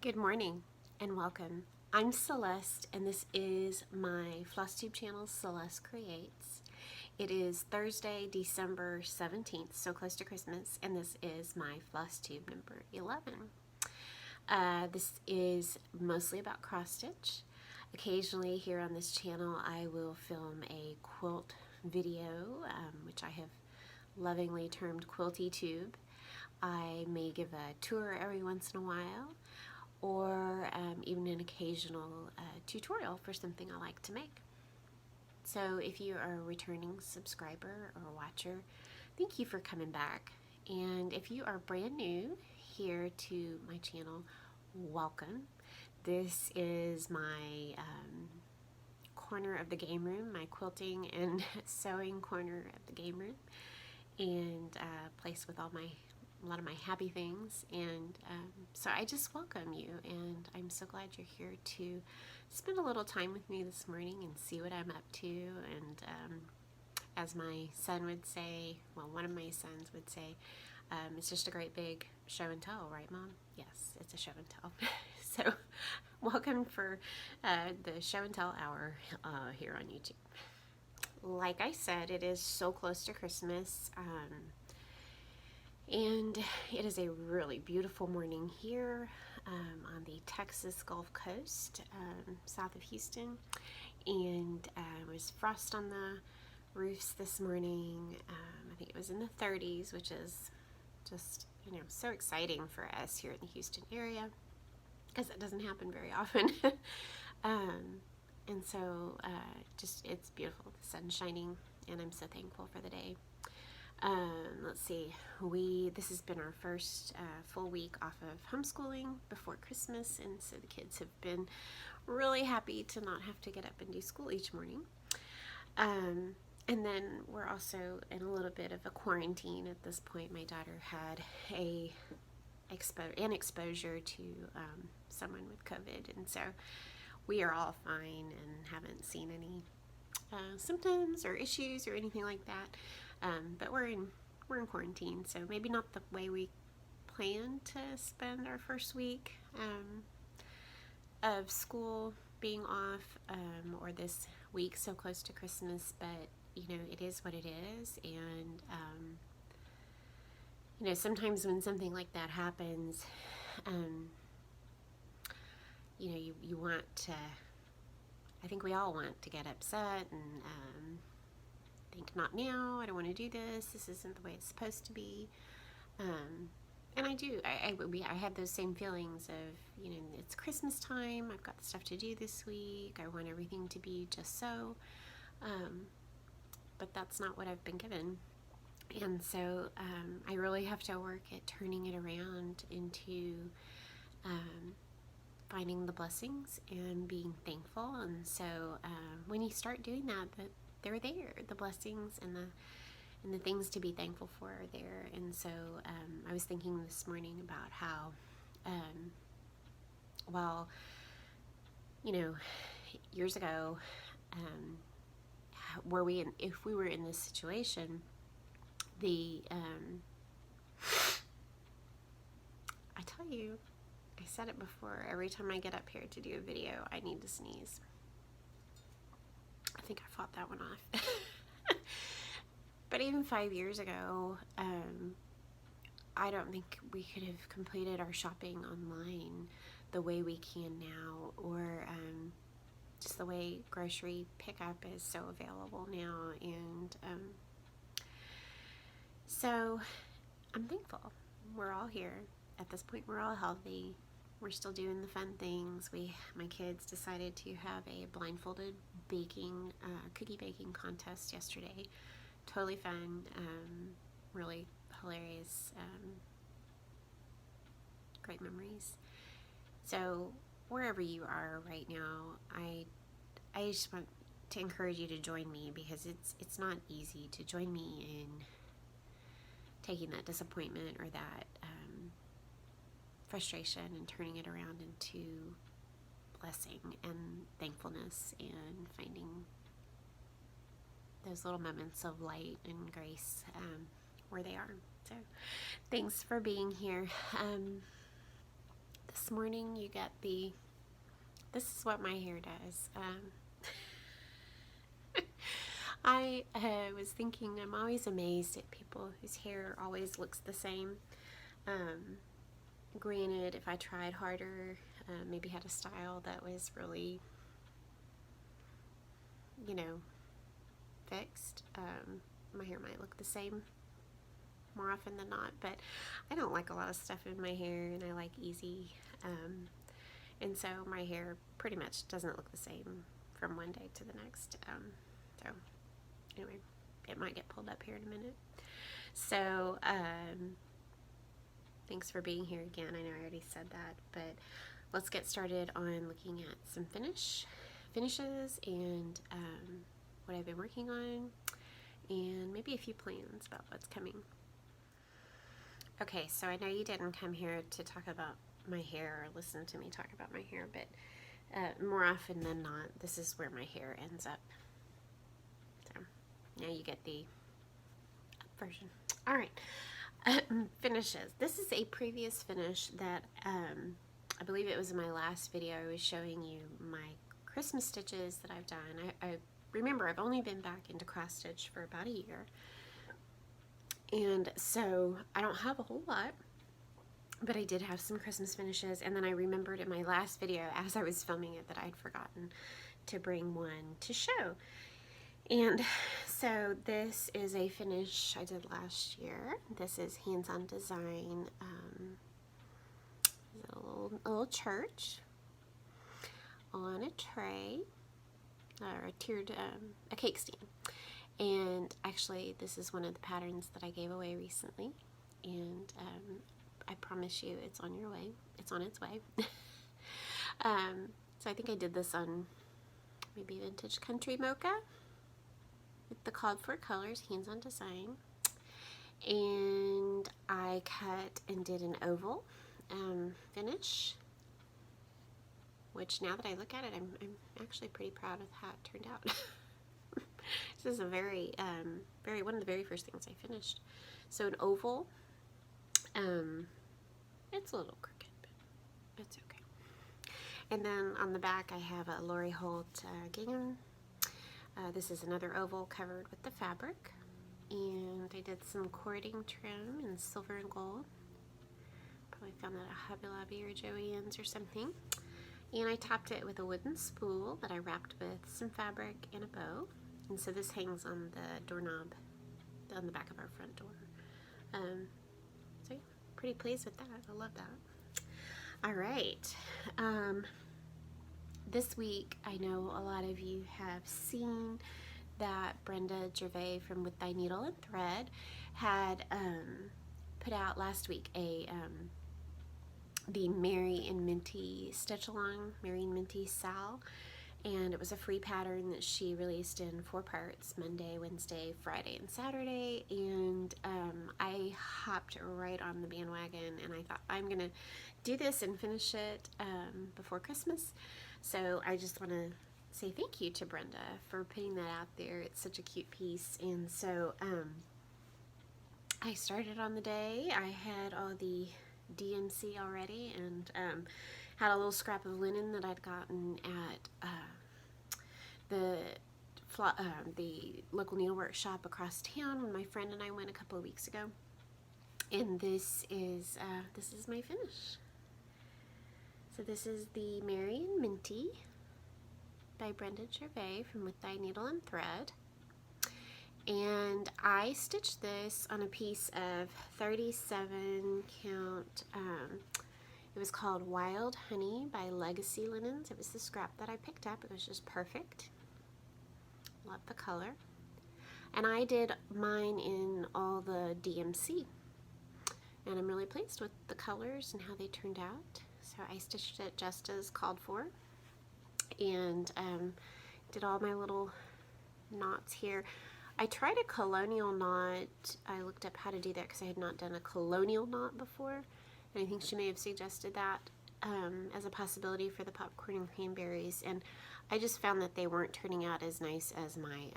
Good morning and welcome. I'm Celeste and this is my FlossTube channel, Celeste Creates. It is Thursday, December 17th, so close to Christmas, and this is my FlossTube number 11. This is mostly about cross stitch. Occasionally here on this channel I will film a quilt video, which I have lovingly termed Quilty Tube. I may give a tour every once in a while, or even an occasional tutorial for something I like to make. So if you are a returning subscriber or watcher, thank you for coming back. And if you are brand new here to my channel, welcome. This is my corner of the game room, my quilting and sewing corner of the game room, and place with a lot of my happy things, and so I just welcome you, and I'm so glad you're here to spend a little time with me this morning and see what I'm up to. And as my son would say, well, one of my sons would say, it's just a great big show and tell, right, Mom? Yes, it's a show and tell. So welcome for the show and tell hour here on YouTube. Like I said, it is so close to Christmas. And it is a really beautiful morning here on the Texas Gulf Coast, south of Houston. And there was frost on the roofs this morning. I think it was in the 30s, which is just, so exciting for us here in the Houston area, because it doesn't happen very often. And so it's beautiful. The sun's shining, and I'm so thankful for the day. Let's see, this has been our first full week off of homeschooling before Christmas, and so the kids have been really happy to not have to get up and do school each morning. And then we're also in a little bit of a quarantine at this point. My daughter had an exposure to someone with COVID, and so we are all fine and haven't seen any symptoms or issues or anything like that. But we're in quarantine, so maybe not the way we plan to spend our first week of school being off, or this week so close to Christmas, but it is what it is. And sometimes when something like that happens, you want to, I think we all want to get upset and think, not now, I don't want to do this isn't the way it's supposed to be. And I do, I have those same feelings of, it's Christmas time, I've got stuff to do this week, I want everything to be just so, but that's not what I've been given. And so I really have to work at turning it around into finding the blessings and being thankful. And so when you start doing that, they're there. The blessings and the things to be thankful for are there. And so I was thinking this morning about how, years ago, if we were in this situation, I tell you, I said it before, every time I get up here to do a video, I need to sneeze. I think I fought that one off. But even 5 years ago, I don't think we could have completed our shopping online the way we can now, or just the way grocery pickup is so available now. And so I'm thankful. We're all here. At this point, we're all healthy. We're still doing the fun things. My kids decided to have a blindfolded baking, cookie baking contest yesterday. Totally fun, really hilarious, great memories. So wherever you are right now, I just want to encourage you to join me, because it's not easy to join me in taking that disappointment or that frustration and turning it around into blessing and thankfulness, and finding those little moments of light and grace where they are. So thanks for being here. this morning you get this is what my hair does. I was thinking, I'm always amazed at people whose hair always looks the same. Granted, if I tried harder, maybe had a style that was really, you know, fixed, my hair might look the same more often than not, but I don't like a lot of stuff in my hair, and I like easy, and so my hair pretty much doesn't look the same from one day to the next. So anyway, it might get pulled up here in a minute. So thanks for being here again. I know I already said that, but let's get started on looking at some finishes and what I've been working on, and maybe a few plans about what's coming. Okay, so I know you didn't come here to talk about my hair or listen to me talk about my hair, but more often than not, this is where my hair ends up. So now you get the up version. All right, finishes. This is a previous finish that I believe it was in my last video. I was showing you my Christmas stitches that I've done. I remember I've only been back into cross stitch for about a year, and so I don't have a whole lot, but I did have some Christmas finishes. And then I remembered in my last video as I was filming it that I'd forgotten to bring one to show. And so this is a finish I did last year. This is hands-on design, a little church on a tray, or a tiered, a cake stand. And actually, this is one of the patterns that I gave away recently, and I promise you it's on your way. It's on its way. So I think I did this on maybe Vintage Country Mocha with the called for colors, hands-on design. And I cut and did an oval finish, which now that I look at it, I'm actually pretty proud of how it turned out. This is a very one of the very first things I finished. So an oval, it's a little crooked, but it's okay. And then on the back I have a Lori Holt gingham. This is another oval covered with the fabric, and I did some cording trim in silver and gold. Probably found that at Hobby Lobby or Joann's or something. And I topped it with a wooden spool that I wrapped with some fabric and a bow. And so this hangs on the doorknob on the back of our front door. So yeah, pretty pleased with that. I love that. All right. This week, I know a lot of you have seen that Brenda Gervais from With Thy Needle and Thread had put out last week the Mary and Minty stitch along, Mary and Minty Sal, and it was a free pattern that she released in 4 parts, Monday, Wednesday, Friday, and Saturday. And I hopped right on the bandwagon, and I thought, I'm gonna do this and finish it before Christmas. So I just want to say thank you to Brenda for putting that out there. It's such a cute piece. And so I started on the day. I had all the DMC already, and had a little scrap of linen that I'd gotten at the local needlework shop across town when my friend and I went a couple of weeks ago. And this is my finish. So this is the Mary and Minty by Brenda Gervais from With Thy Needle and Thread. And I stitched this on a piece of 37 count. It was called Wild Honey by Legacy Linens. It was the scrap that I picked up. It was just perfect. Love the color. And I did mine in all the DMC. And I'm really pleased with the colors and how they turned out. So I stitched it just as called for. And did all my little knots here. I tried a colonial knot. I looked up how to do that because I had not done a colonial knot before. And I think she may have suggested that as a possibility for the popcorn and cranberries. And I just found that they weren't turning out as nice as my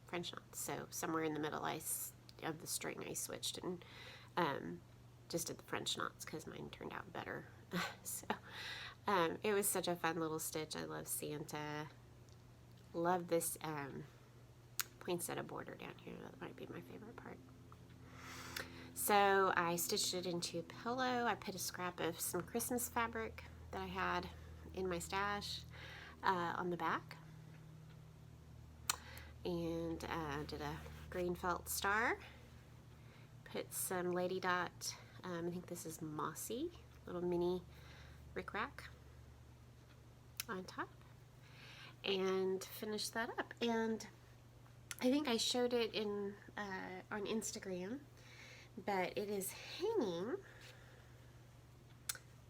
French knots. So somewhere in the middle of the string I switched and just did the French knots because mine turned out better. So it was such a fun little stitch. I love Santa. Love this poinsettia border down here. That might be my favorite part. So I stitched it into a pillow. I put a scrap of some Christmas fabric that I had in my stash on the back, and did a green felt star. Put some lady dot, I think this is mossy, little mini rickrack on top, and finished that up. And I think I showed it in on Instagram, but it is hanging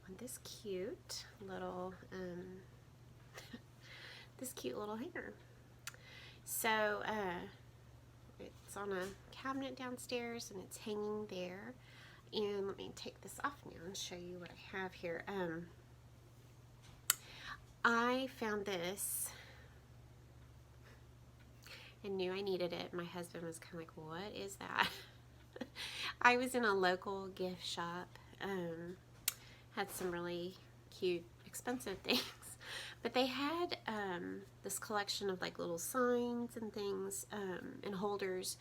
on this cute little this cute little hanger. So it's on a cabinet downstairs and it's hanging there. And let me take this off now and show you what I have here. I found this and knew I needed it. My husband was kind of like, what is that? I was in a local gift shop, had some really cute, expensive things, but they had this collection of like little signs and things and holders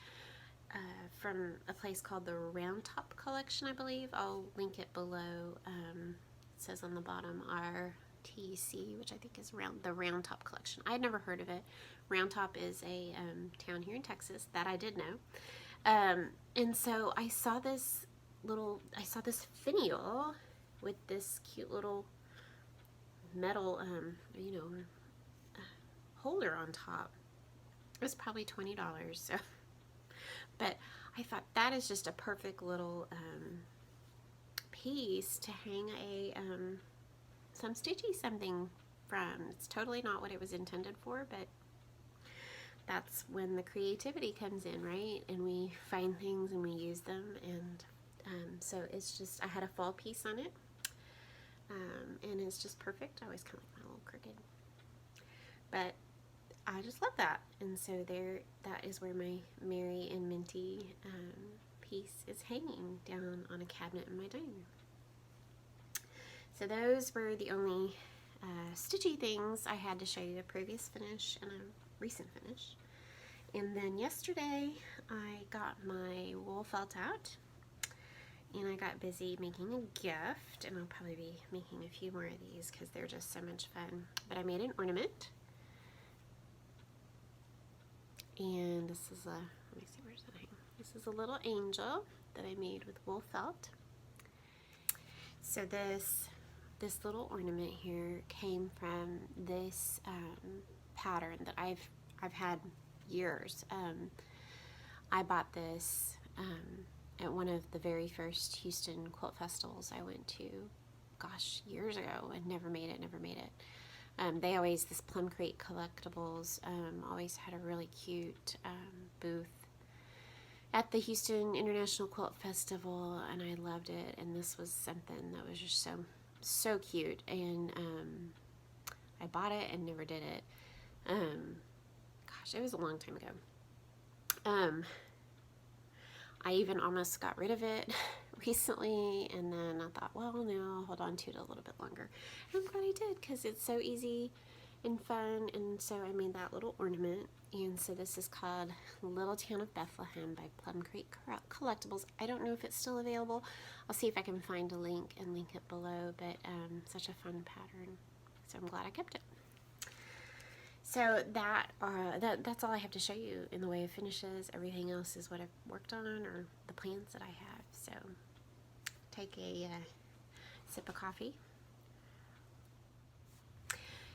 from a place called the Round Top Collection, I believe. I'll link it below. It says on the bottom RTC, which I think is the Round Top Collection. I had never heard of it. Round Top is a town here in Texas that I did know. And so I saw this finial with this cute little metal, holder on top. It was probably $20, so. But I thought that is just a perfect little piece to hang some stitchy something from. It's totally not what it was intended for, but that's when the creativity comes in, right? And we find things and we use them, and so it's just, I had a fall piece on it, and it's just perfect. I always kind of like my little crooked, but I just love that. And so that is where my Mary and Minty piece is hanging down on a cabinet in my dining room. So those were the only stitchy things I had to show you, a previous finish and a recent finish. And then yesterday I got my wool felt out and I got busy making a gift, and I'll probably be making a few more of these because they're just so much fun. But I made an ornament, and this is let me see, where's that hanging? This is a little angel that I made with wool felt. So this little ornament here came from this pattern that I've had years. I bought this at one of the very first Houston quilt festivals I went to, gosh, years ago, and never made it. They always, this Plum Creek Collectibles, always had a really cute booth at the Houston International Quilt Festival, and I loved it. And this was something that was just so cute, and I bought it and never did it. Gosh, it was a long time ago. I even almost got rid of it recently, and then I thought, well, no, I'll hold on to it a little bit longer. And I'm glad I did, because it's so easy and fun. And so I made that little ornament. And so this is called Little Town of Bethlehem by Plum Creek Collectibles. I don't know if it's still available. I'll see if I can find a link and link it below, but such a fun pattern. So I'm glad I kept it. So that's all I have to show you in the way of finishes. Everything else is what I've worked on or the plans that I have. So take a sip of coffee.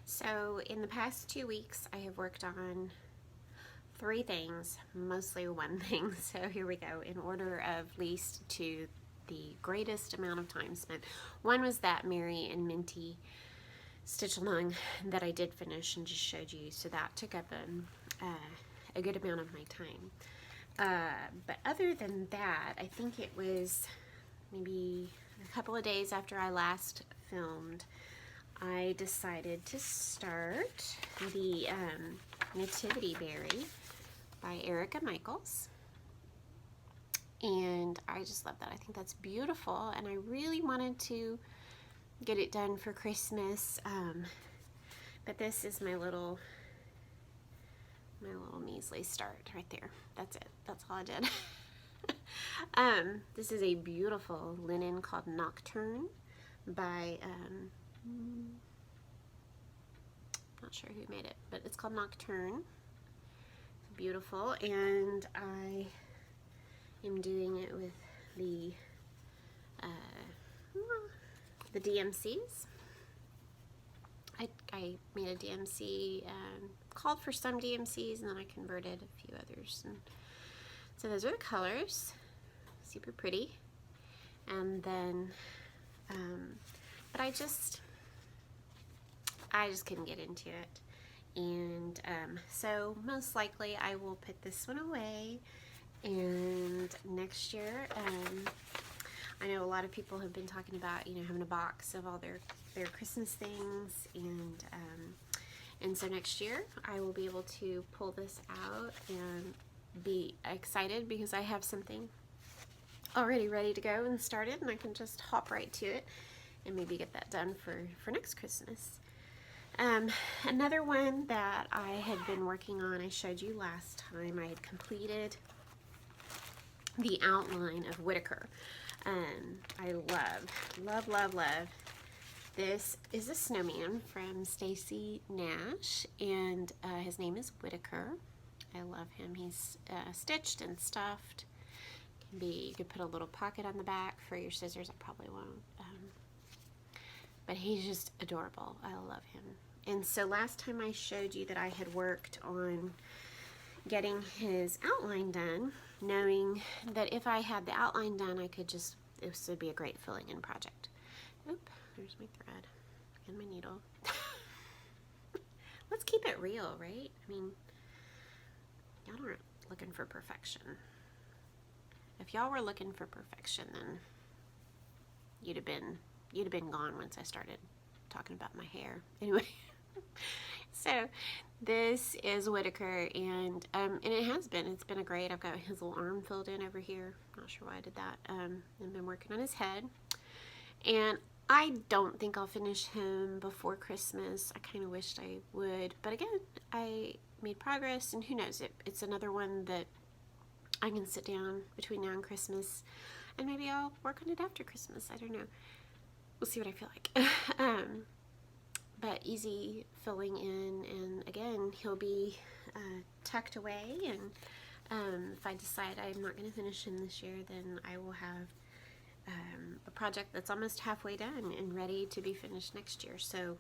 So in the past 2 weeks, I have worked on 3 things, mostly one thing. So here we go, in order of least to the greatest amount of time spent. One was that Mary and Minty stitch along that I did finish and just showed you. So that took up a good amount of my time. But other than that, I think it was maybe a couple of days after I last filmed, I decided to start the Nativity Berry by Erica Michaels. And I just love that. I think that's beautiful, and I really wanted to get it done for Christmas. But this is my little measly start right there. That's it. That's all I did. This is a beautiful linen called Nocturne by, not sure who made it, but it's called Nocturne. It's beautiful, and I am doing it with the DMCs. I made a DMC and called for some DMCs, and then I converted a few others. And so those are the colors, super pretty. And then, but I just couldn't get into it. And so most likely I will put this one away. And next year, I know a lot of people have been talking about, having a box of all their Christmas things, and so next year I will be able to pull this out and be excited because I have something already ready to go and started, and I can just hop right to it and maybe get that done for next Christmas. Another one that I had been working on, I showed you last time, I had completed the outline of Whitaker. I love. This is a snowman from Stacy Nash, and his name is Whitaker. I love him. He's stitched and stuffed. You could put a little pocket on the back for your scissors. I probably won't. But he's just adorable. I love him. And so last time I showed you that I had worked on getting his outline done, knowing that if I had the outline done, I could just, this would be a great filling in project. Oop, there's my thread and my needle. Let's keep it real, right? I mean, y'all aren't looking for perfection. If y'all were looking for perfection, then you'd have been gone once I started talking about my hair. Anyway, so this is Whitaker, and it's been a great. I've got his little arm filled in over here. Not sure why I did that. I've been working on his head, and I don't think I'll finish him before Christmas. I kind of wished I would, but again, I made progress, and who knows, it's another one that I can sit down between now and Christmas, and maybe I'll work on it after Christmas. I don't know. We'll see what I feel like. But easy filling in, and again, he'll be tucked away, and if I decide I'm not going to finish him this year, then I will have a project that's almost halfway done and ready to be finished next year. So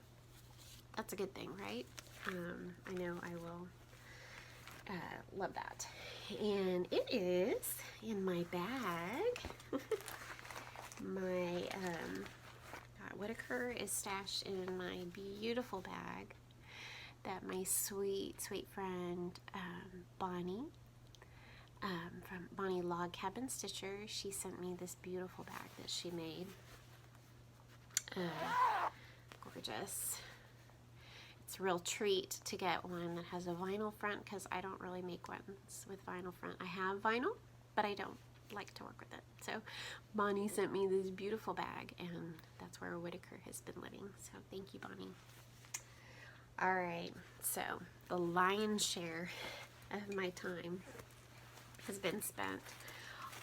that's a good thing, right? I know I will love that. And it is in my bag. My Whitaker is stashed in my beautiful bag that my sweet friend Bonnie from Bonnie Log Cabin Stitcher, she sent me this beautiful bag that she made. Gorgeous. It's a real treat to get one that has a vinyl front, because I don't really make ones with vinyl front. I have vinyl, but I don't like to work with it. So Bonnie sent me this beautiful bag, and that's where Whitaker has been living. So thank you, Bonnie. All right, so the lion's share of my time has been spent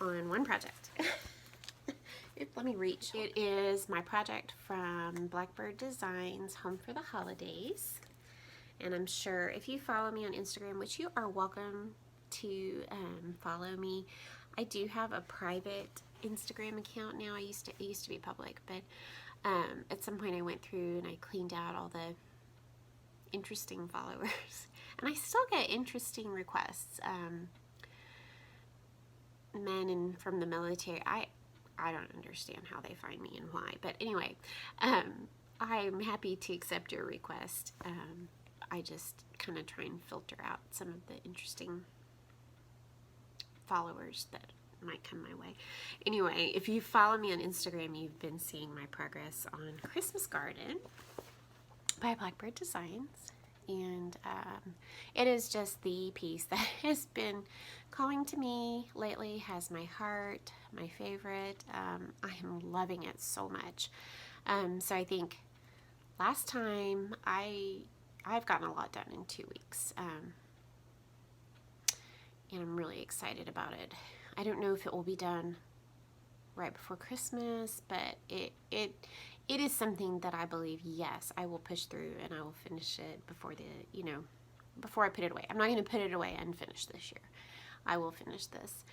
on one project. Let me reach. It is my project from Blackbird Designs, Home for the Holidays. And I'm sure if you follow me on Instagram, which you are welcome to follow me, I do have a private Instagram account now. It used to be public, but at some point I went through and I cleaned out all the interesting followers. And I still get interesting requests. Men and from the military, I don't understand how they find me and why, but anyway, I'm happy to accept your request. I just kind of try and filter out some of the interesting followers that might come my way. Anyway, if you follow me on Instagram, you've been seeing my progress on Christmas Garden by Blackbird Designs. And it is just the piece that has been calling to me lately, has my heart, my favorite. I am loving it so much. So I think last time I've gotten a lot done in 2 weeks, and I'm really excited about it. I don't know if it will be done right before Christmas, but it is something that I believe, yes, I will push through and I will finish it before before I put it away. I'm not going to put it away unfinished this year. I will finish this.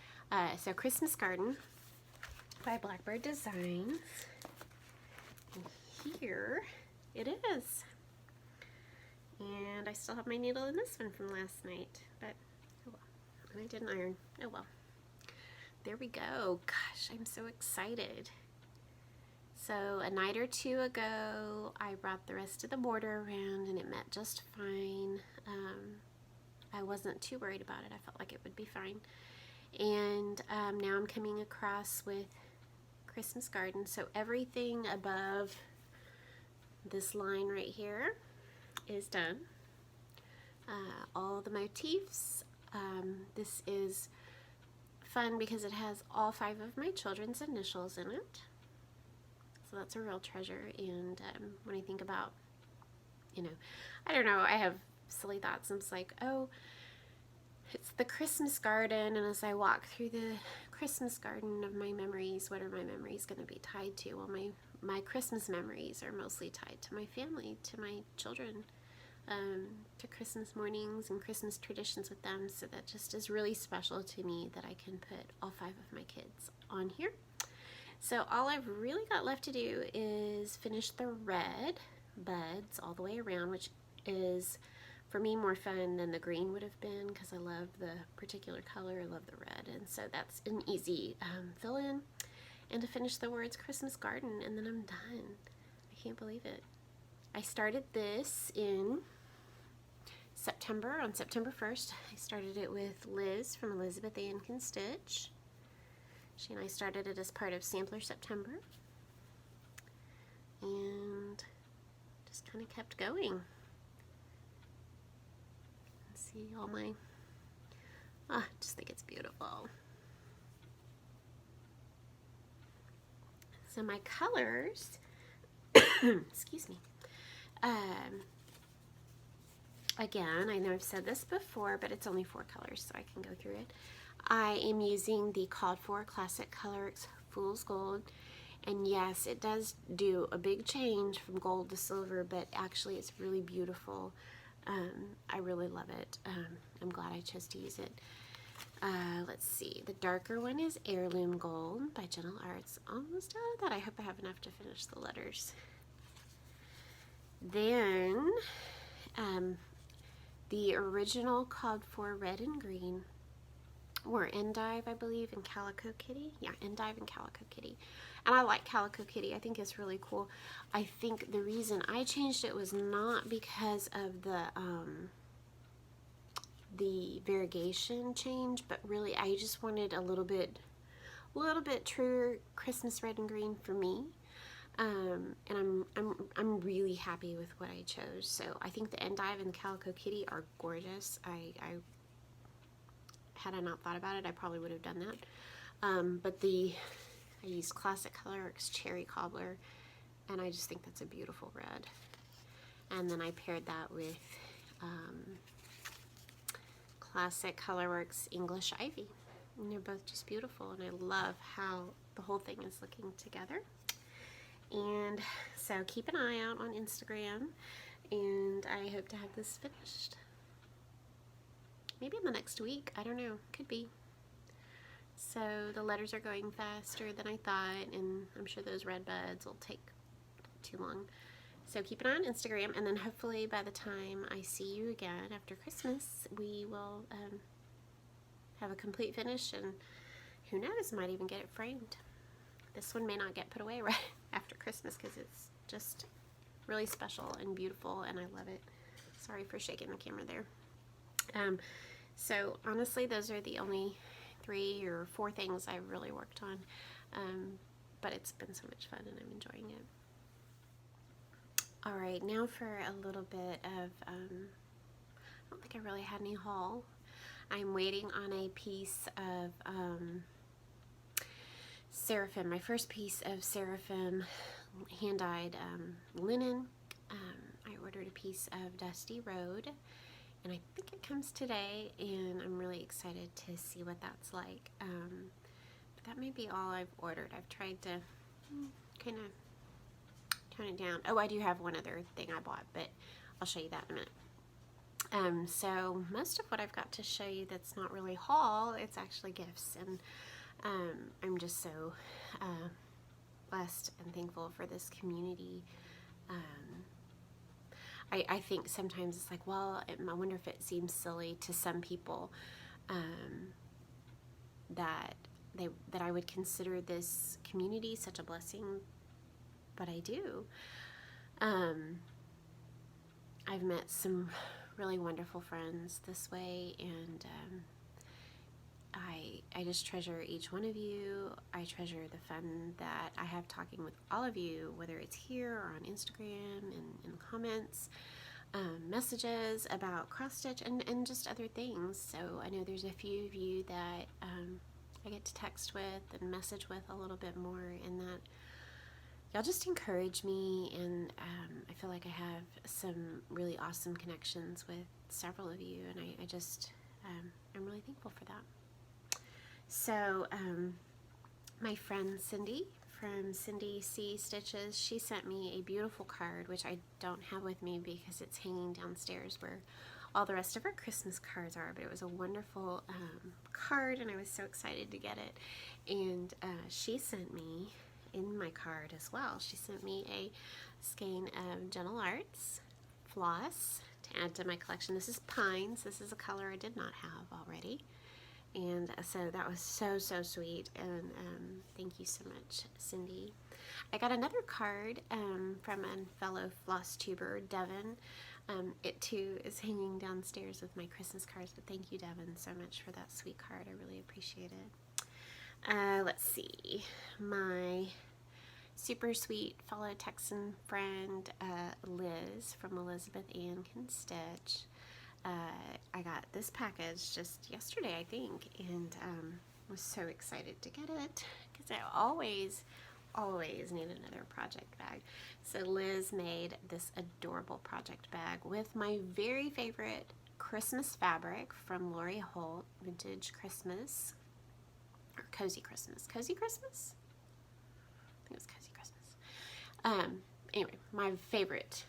So Christmas Garden by Blackbird Designs. And here it is. And I still have my needle in this one from last night, but oh well. And I didn't iron. Oh well. There we go. Gosh, I'm so excited. So a night or two ago, I brought the rest of the border around and it met just fine. I wasn't too worried about it. I felt like it would be fine. And now I'm coming across with Christmas Garden. So everything above this line right here is done. All the motifs. This is fun because it has all 5 of my children's initials in it. So that's a real treasure. And when I think about, I don't know, I have silly thoughts. I'm just like, oh, it's the Christmas garden. And as I walk through the Christmas garden of my memories, what are my memories going to be tied to? Well, my Christmas memories are mostly tied to my family, to my children, to Christmas mornings and Christmas traditions with them. So that just is really special to me that I can put all 5 of my kids on here. So all I've really got left to do is finish the red buds all the way around, which is, for me, more fun than the green would have been because I love the particular color. I love the red, and so that's an easy fill in. And to finish the words Christmas Garden, and then I'm done. I can't believe it. I started this in September, on September 1st. I started it with Liz from Elizabeth Ann Can Stitch. She and I started it as part of Sampler September, and just kind of kept going. See all my, I just think it's beautiful. So my colors, excuse me, again, I know I've said this before, but it's only 4 colors, so I can go through it. I am using the Called For Classic Colors Fool's Gold, and yes, it does do a big change from gold to silver, but actually it's really beautiful. I really love it. I'm glad I chose to use it. Let's see, the darker one is Heirloom Gold by Gentle Arts. Almost out of that. I hope I have enough to finish the letters. Then the original Called For Red and Green were Endive, I believe, and Calico Kitty. Yeah, Endive and Calico Kitty. And I like Calico Kitty. I think it's really cool. I think the reason I changed it was not because of the variegation change, but really I just wanted a little bit truer Christmas red and green for me. And I'm really happy with what I chose. So I think the Endive and Calico Kitty are gorgeous. Had I not thought about it, I probably would have done that. But I used Classic Colorworks Cherry Cobbler, and I just think that's a beautiful red. And then I paired that with Classic Colorworks English Ivy. And they're both just beautiful, and I love how the whole thing is looking together. And so keep an eye out on Instagram, and I hope to have this finished. Maybe in the next week, I don't know, could be. So the letters are going faster than I thought, and I'm sure those red buds will take too long. So keep an eye on Instagram, and then hopefully by the time I see you again after Christmas, we will have a complete finish, and who knows, might even get it framed. This one may not get put away right after Christmas because it's just really special and beautiful, and I love it. Sorry for shaking the camera there. So honestly, those are the only 3 or 4 things I've really worked on, but it's been so much fun and I'm enjoying it. Alright, now for a little bit of, I don't think I really had any haul. I'm waiting on a piece of Seraphim, my first piece of Seraphim hand-dyed linen. I ordered a piece of Dusty Road, and I think it comes today, and I'm really excited to see what that's like. But that may be all I've ordered. I've tried to kind of tone it down. Oh, I do have one other thing I bought, but I'll show you that in a minute. So most of what I've got to show you that's not really haul, it's actually gifts, and I'm just so blessed and thankful for this community. I think sometimes it's like, well, I wonder if it seems silly to some people that I would consider this community such a blessing, but I do. I've met some really wonderful friends this way, and I just treasure each one of you. I treasure the fun that I have talking with all of you, whether it's here or on Instagram and in the comments, messages about cross stitch and just other things. So I know there's a few of you that I get to text with and message with a little bit more, and that y'all just encourage me, and I feel like I have some really awesome connections with several of you, and I just I'm really thankful for that. So my friend Cindy from Cindy C Stitches, she sent me a beautiful card, which I don't have with me because it's hanging downstairs where all the rest of our Christmas cards are, but it was a wonderful card, and I was so excited to get it. And she sent me, in my card as well, she sent me a skein of Gentle Arts floss to add to my collection. This is Pines. This is a color I did not have already. And so that was so sweet, and thank you so much, Cindy. I got another card from a fellow floss tuber, Devin. It too is hanging downstairs with my Christmas cards, but thank you, Devin, so much for that sweet card. I really appreciate it. Let's see, my super sweet fellow Texan friend, Liz from Elizabeth Ann Can Stitch. I got this package just yesterday, I think, and was so excited to get it because I always need another project bag. So Liz made this adorable project bag with my very favorite Christmas fabric from Lori Holt, Vintage Christmas, or Cozy Christmas. Cozy Christmas? I think it was Cozy Christmas. Anyway, my favorite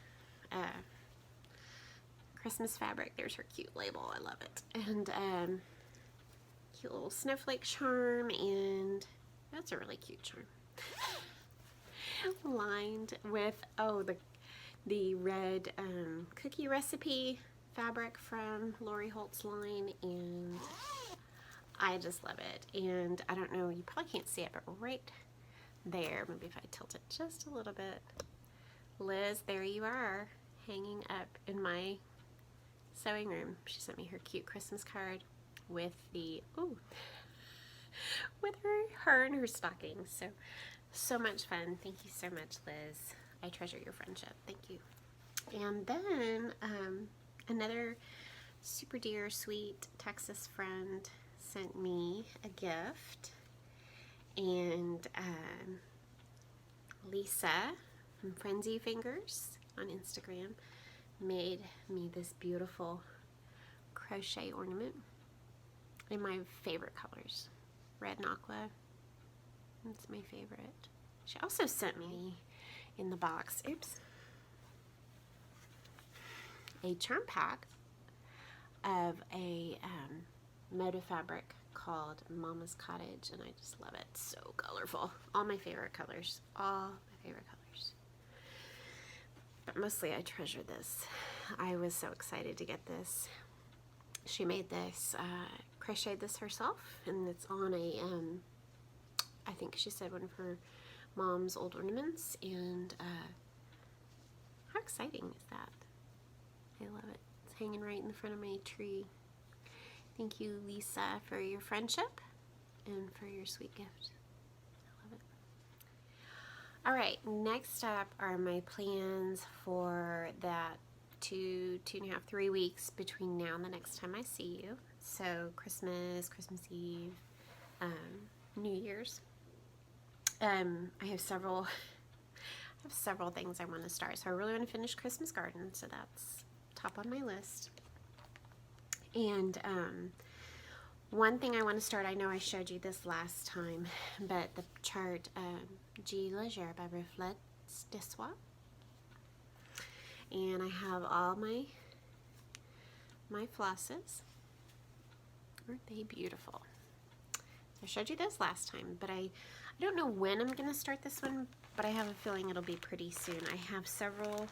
Christmas fabric. There's her cute label. I love it. And cute little snowflake charm, and that's a really cute charm. Lined with, oh, the red cookie recipe fabric from Lori Holt's line, and I just love it. And I don't know, you probably can't see it, but right there, maybe if I tilt it just a little bit, Liz, there you are, hanging up in my sewing room. She sent me her cute Christmas card with the, ooh, with her and her stocking. So much fun. Thank you so much, Liz. I treasure your friendship. Thank you. And then another super dear, sweet Texas friend sent me a gift, and Lisa from Frenzy Fingers on Instagram made me this beautiful crochet ornament in my favorite colors, red and aqua. That's my favorite. She also sent me in the box, oops, a charm pack of a motif fabric called Mama's Cottage, and I just love it. So colorful. All my favorite colors. All my favorite colors. But mostly I treasure this. I was so excited to get this. She made this, crocheted this herself, and it's on a, I think she said one of her mom's old ornaments, and how exciting is that? I love it. It's hanging right in the front of my tree. Thank you, Lisa, for your friendship and for your sweet gift. I love it. All right, next up are my plans for that 2.5, 3 weeks between now and the next time I see you. So Christmas, Christmas Eve, New Year's. I have several have several things I want to start. So I really want to finish Christmas Garden, so that's top on my list. And one thing I want to start, I know I showed you this last time, but the chart G Leger by Reflets de Soie. And I have all my flosses. Aren't they beautiful? I showed you this last time, but I don't know when I'm going to start this one, but I have a feeling it'll be pretty soon. I have several.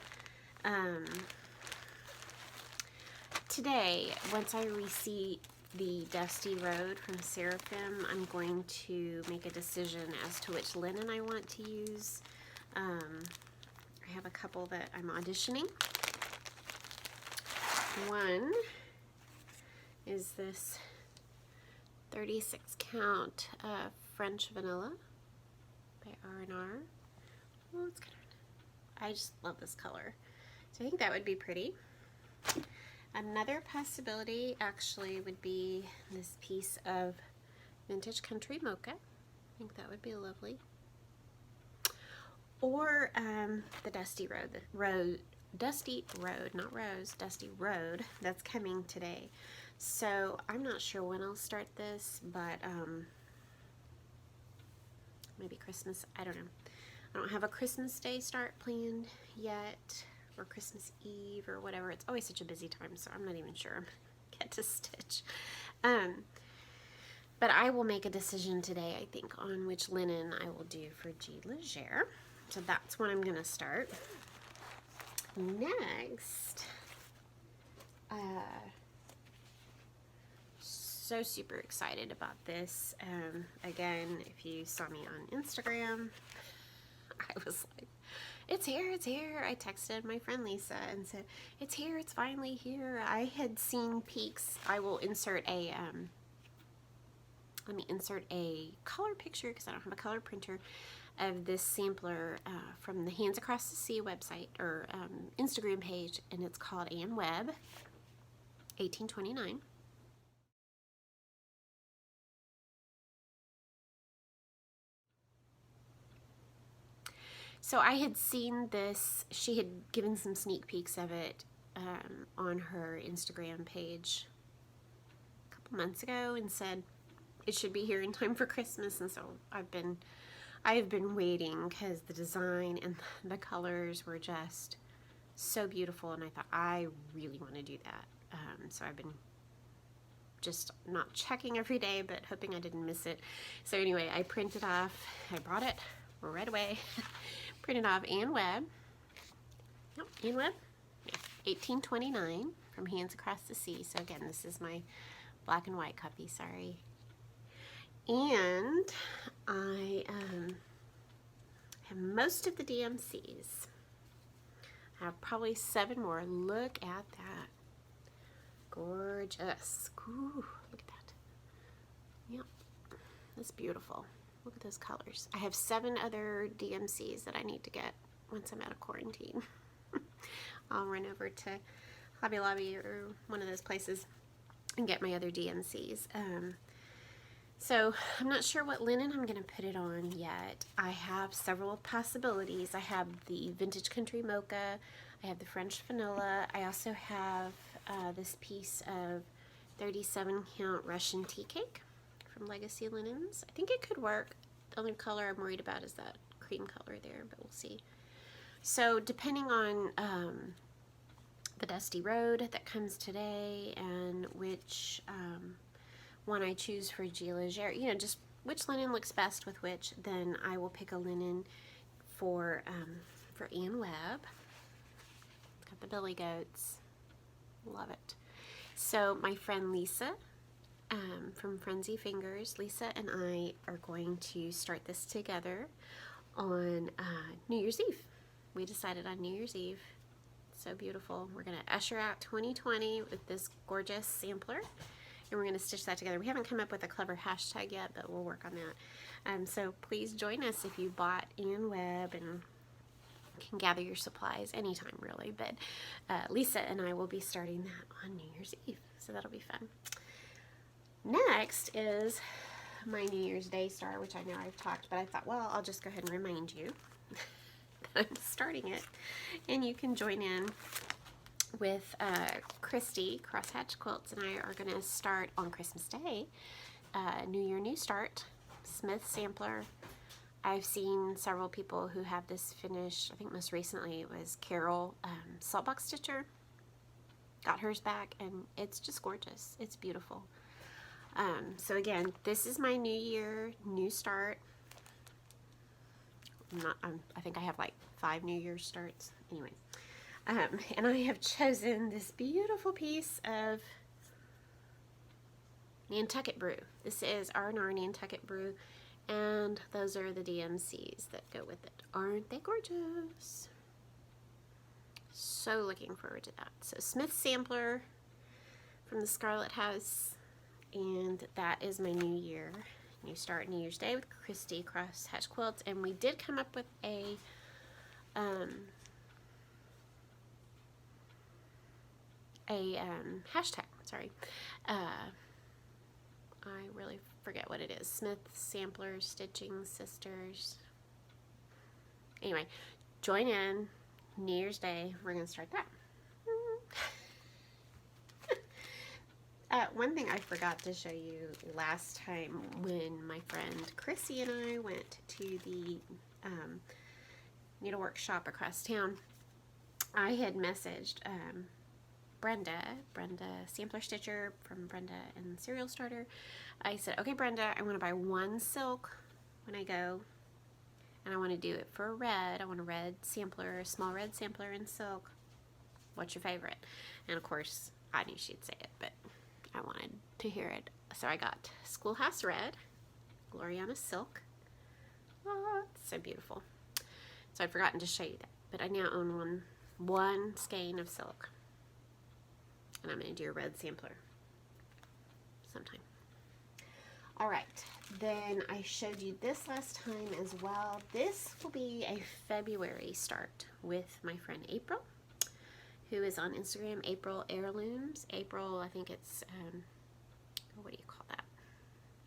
Today, once I receive the Dusty Road from Seraphim, I'm going to make a decision as to which linen I want to use. I have a couple that I'm auditioning. One is this 36 count French Vanilla by R&R. Oh, it's kind of, I just love this color. So I think that would be pretty. Another possibility actually would be this piece of Vintage Country Mocha. I think that would be lovely. Or the Dusty Road, Dusty Road, not Rose, Dusty Road that's coming today. So I'm not sure when I'll start this, but maybe Christmas, I don't know. I don't have a Christmas Day start planned yet, or Christmas Eve or whatever. It's always such a busy time, so I'm not even sure I'm gonna get to stitch. But I will make a decision today, I think, on which linen I will do for G Leger. So that's when I'm gonna start. Next, so super excited about this. Again, if you saw me on Instagram, I was like, it's here, it's here. I texted my friend Lisa and said, it's here, it's finally here. I had seen peeks. I will insert a, let me insert a color picture because I don't have a color printer of this sampler from the Hands Across the Sea website or Instagram page, and it's called Ann Webb 1829. So I had seen this, she had given some sneak peeks of it on her Instagram page a couple months ago and said it should be here in time for Christmas, and so I've been waiting because the design and the colors were just so beautiful, and I thought I really want to do that. So I've been just not checking every day, but hoping I didn't miss it. So anyway, I printed off, I brought it right away, printed off Ann Webb, Ann Webb, yeah, 1829 from Hands Across the Sea. So again, this is my black and white copy, sorry. And I have most of the DMCs. I have probably 7 more. Look at that. Gorgeous. Ooh, look at that. Yep. That's beautiful. Look at those colors. I have 7 other DMCs that I need to get once I'm out of quarantine. I'll run over to Hobby Lobby or one of those places and get my other DMCs. So I'm not sure what linen I'm going to put it on yet. I have several possibilities. I have the Vintage Country Mocha. I have the French Vanilla. I also have this piece of 37 count Russian Tea Cake from Legacy Linens. I think it could work. The only color I'm worried about is that cream color there, but we'll see. So depending on the Dusty Road that comes today and which one I choose for G Leger, you know, just which linen looks best with which, then I will pick a linen for Ann Webb. Got the billy goats. Love it. So my friend Lisa from Frenzy Fingers, Lisa and I are going to start this together on New Year's Eve. We decided on New Year's Eve. So beautiful. We're going to usher out 2020 with this gorgeous sampler, and we're going to stitch that together. We haven't come up with a clever hashtag yet, but we'll work on that. So please join us if you bought Ann Webb, and can gather your supplies anytime really, but Lisa and I will be starting that on New Year's Eve, so that'll be fun. Next is my New Year's Day star, which I know I've talked, but I thought, well, I'll just go ahead and remind you. that I'm starting it. And you can join in with Christy, Crosshatch Quilts, and I are going to start on Christmas Day. New Year, New Start, Smith Sampler. I've seen several people who have this finished. I think most recently it was Carol, Saltbox Stitcher. Got hers back, and it's just gorgeous. It's beautiful. So again, this is my New Year, New Start. I think I have like 5 New Year's starts. Anyway, and I have chosen this beautiful piece of Nantucket Brew. This is R&R Nantucket Brew, and those are the DMCs that go with it. Aren't they gorgeous? So looking forward to that. So Smith Sampler from the Scarlet House, and that is my New Year, New Start, New Year's Day with Christy, Crosshatch Quilts, and we did come up with a hashtag. Sorry, I really forget what it is. Smith Sampler Stitching Sisters. Anyway, join in. New Year's Day, we're going to start that. One thing I forgot to show you last time when my friend Chrissy and I went to the needlework shop across town, I had messaged Brenda Sampler Stitcher from Brenda and Serial Starter. I said, okay Brenda, I want to buy 1 silk when I go, and I want to do it for red. I want a red sampler, a small red sampler in silk. What's your favorite? And of course, I knew she'd say it, but I wanted to hear it. So I got Schoolhouse Red, Gloriana Silk. Oh, it's so beautiful. So I'd forgotten to show you that, but I now own one skein of silk. And I'm going to do a red sampler sometime. All right, then I showed you this last time as well. This will be a February start with my friend April, who is on Instagram, April Heirlooms. April, I think it's, what do you call that?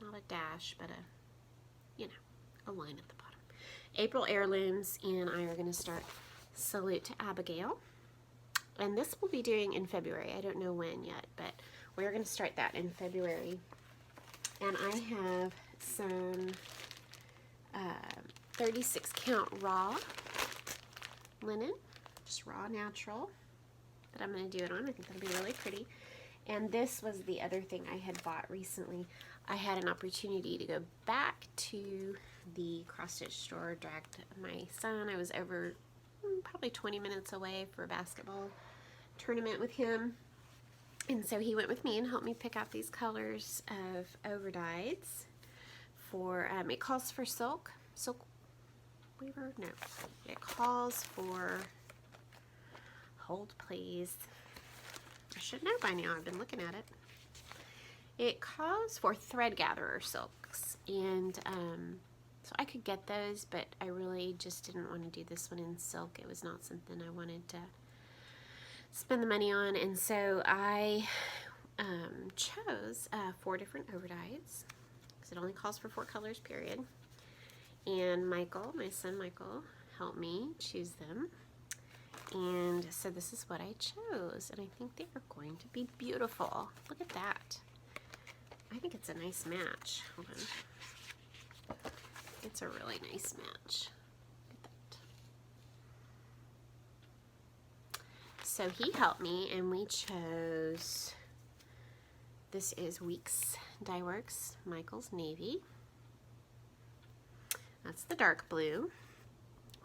Not a dash, but a line at the bottom. April Heirlooms, and I are going to start Salute to Abigail. And this we'll be doing in February. I don't know when yet, but we're going to start that in February. And I have some 36 count raw linen, just raw natural, that I'm going to do it on. I think that'll be really pretty. And this was the other thing I had bought recently. I had an opportunity to go back to the cross stitch store, dragged my son. I was over probably 20 minutes away for a basketball tournament with him. And so he went with me and helped me pick out these colors of overdyes for, it calls for silk weaver, no, it calls for, hold please, I should know by now, I've been looking at it. It calls for thread gatherer silks, and so I could get those, but I really just didn't want to do this one in silk. It was not something I wanted to spend the money on, and so I chose 4 different overdyes, because it only calls for 4 colors, period. And Michael, my son Michael, helped me choose them. And so this is what I chose, and I think they are going to be beautiful. Look at that. I think it's a nice match. Hold on. It's a really nice match. Look at that. So he helped me, and we chose, this is Weeks Dye Works, Michael's Navy. That's the dark blue.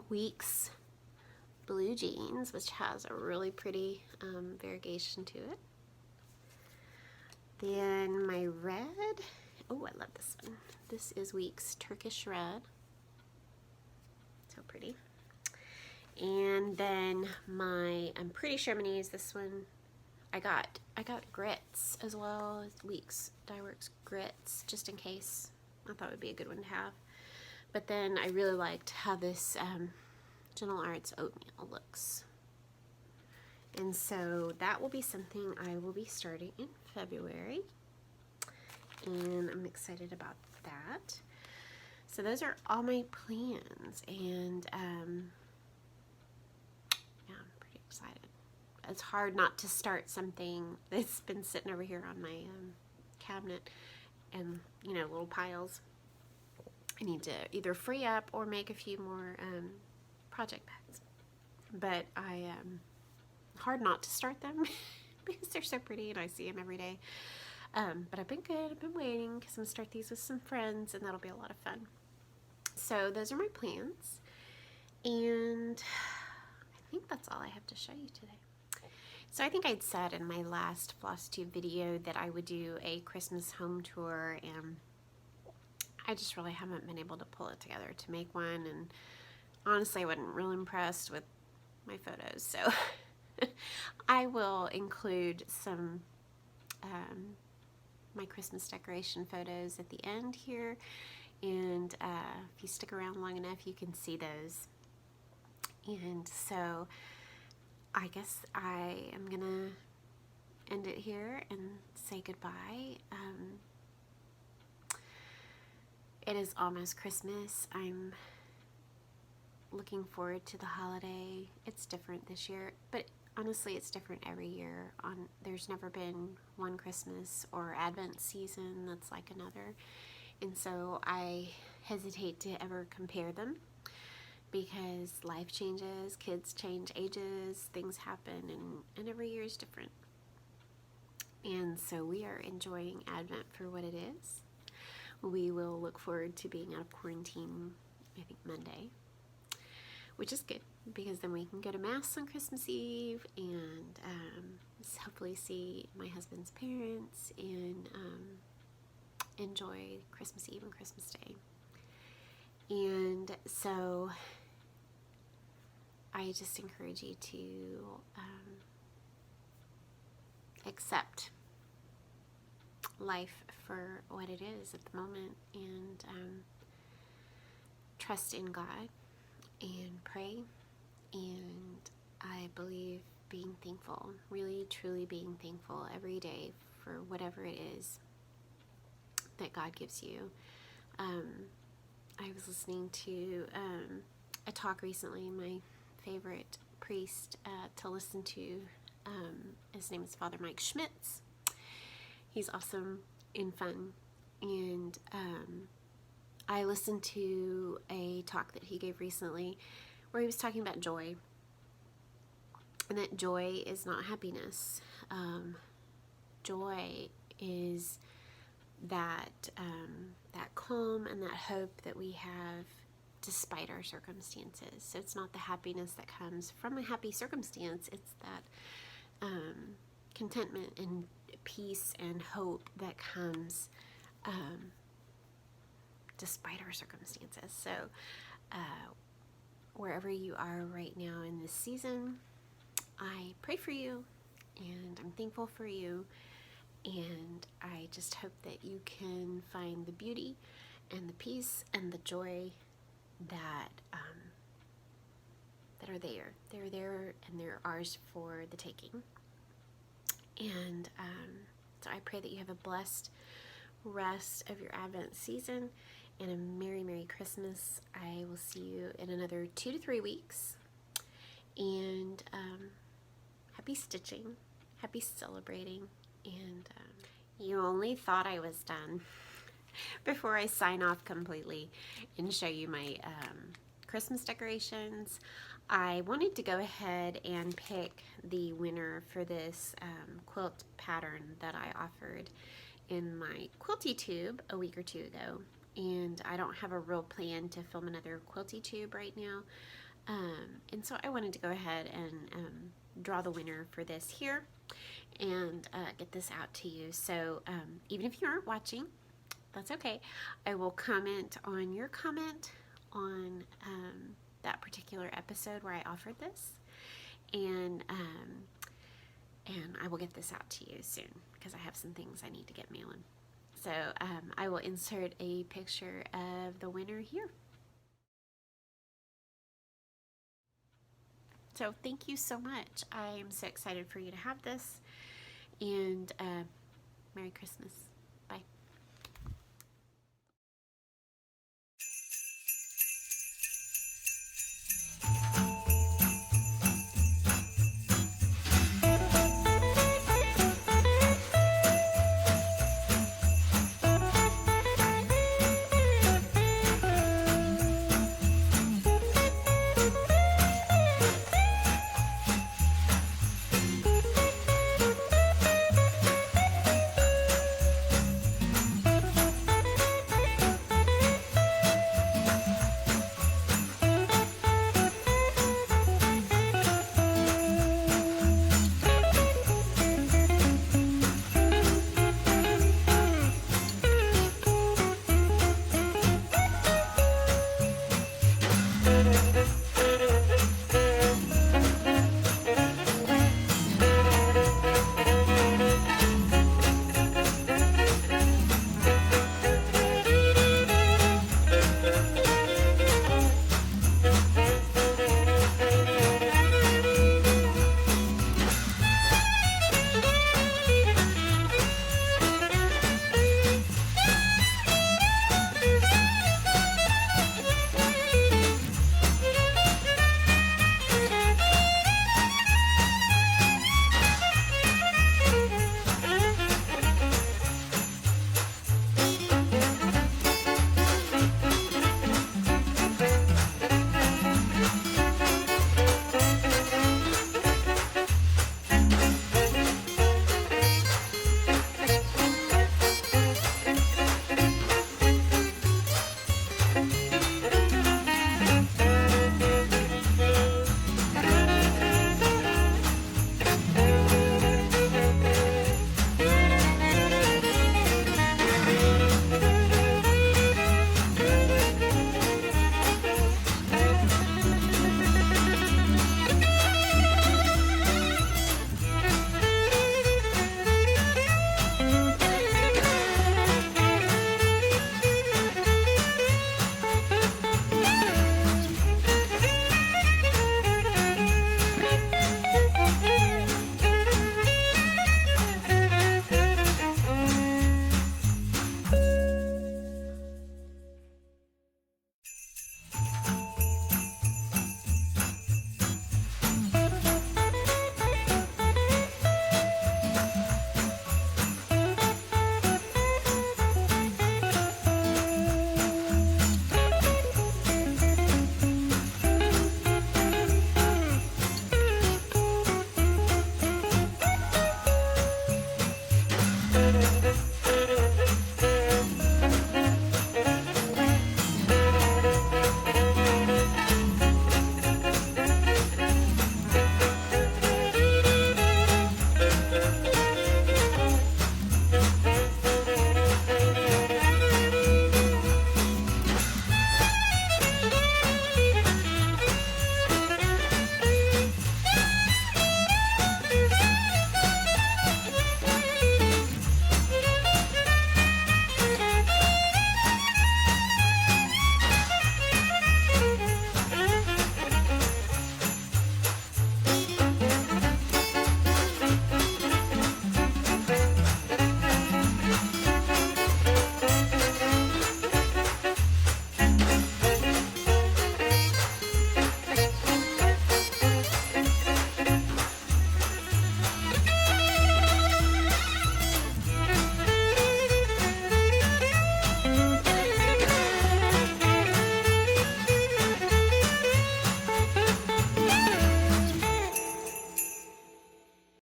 Weeks Blue Jeans, which has a really pretty variegation to it. Then my red, oh, I love this one. This is Weeks Turkish Red. So pretty. And then my, I'm pretty sure I'm gonna use this one. I got grits as well as Weeks Dye Works grits, just in case. I thought it would be a good one to have. But then I really liked how this Gentle Arts oatmeal looks. And so that will be something I will be starting in February. And I'm excited about that. So those are all my plans. And excited. It's hard not to start something that's been sitting over here on my cabinet and, you know, little piles. I need to either free up or make a few more project bags. But hard not to start them because they're so pretty and I see them every day. But I've been good. I've been waiting because I'm going to start these with some friends and that'll be a lot of fun. So those are my plans. And I think that's all I have to show you today. So I think I'd said in my last FlossTube video that I would do a Christmas home tour, and I just really haven't been able to pull it together to make one, and honestly I wasn't real impressed with my photos, so I will include some my Christmas decoration photos at the end here, and if you stick around long enough you can see those. And so I guess I am gonna end it here and say goodbye. It is almost Christmas. I'm looking forward to the holiday. It's different this year, but honestly it's different every year. There's never been one Christmas or Advent season that's like another, and so I hesitate to ever compare them because life changes, kids change ages, things happen, and every year is different. And so we are enjoying Advent for what it is. We will look forward to being out of quarantine, I think Monday, which is good because then we can go to Mass on Christmas Eve and hopefully see my husband's parents and enjoy Christmas Eve and Christmas Day. And so I just encourage you to accept life for what it is at the moment, and trust in God and pray, and I believe being thankful, really truly being thankful every day for whatever it is that God gives you. I was listening to a talk recently, my favorite priest to listen to, his name is Father Mike Schmitz. He's awesome and fun, and I listened to a talk that he gave recently where he was talking about joy, and that joy is not happiness. Joy is that that calm and that hope that we have despite our circumstances. So it's not the happiness that comes from a happy circumstance, it's that contentment and peace and hope that comes despite our circumstances. So wherever you are right now in this season, I pray for you and I'm thankful for you, and I just hope that you can find the beauty and the peace and the joy that that are there. They're there and they're ours for the taking. And so I pray that you have a blessed rest of your Advent season and a Merry, Merry Christmas. I will see you in another 2 to 3 weeks. And happy stitching, happy celebrating, and you only thought I was done. Before I sign off completely and show you my Christmas decorations, I wanted to go ahead and pick the winner for this quilt pattern that I offered in my Quilty Tube a week or two ago. And I don't have a real plan to film another Quilty Tube right now. And so I wanted to go ahead and draw the winner for this here and get this out to you. So even if you aren't watching, that's okay. I will comment on your comment on that particular episode where I offered this, and I will get this out to you soon because I have some things I need to get mailing. So I will insert a picture of the winner here. So thank you so much. I am so excited for you to have this, and Merry Christmas.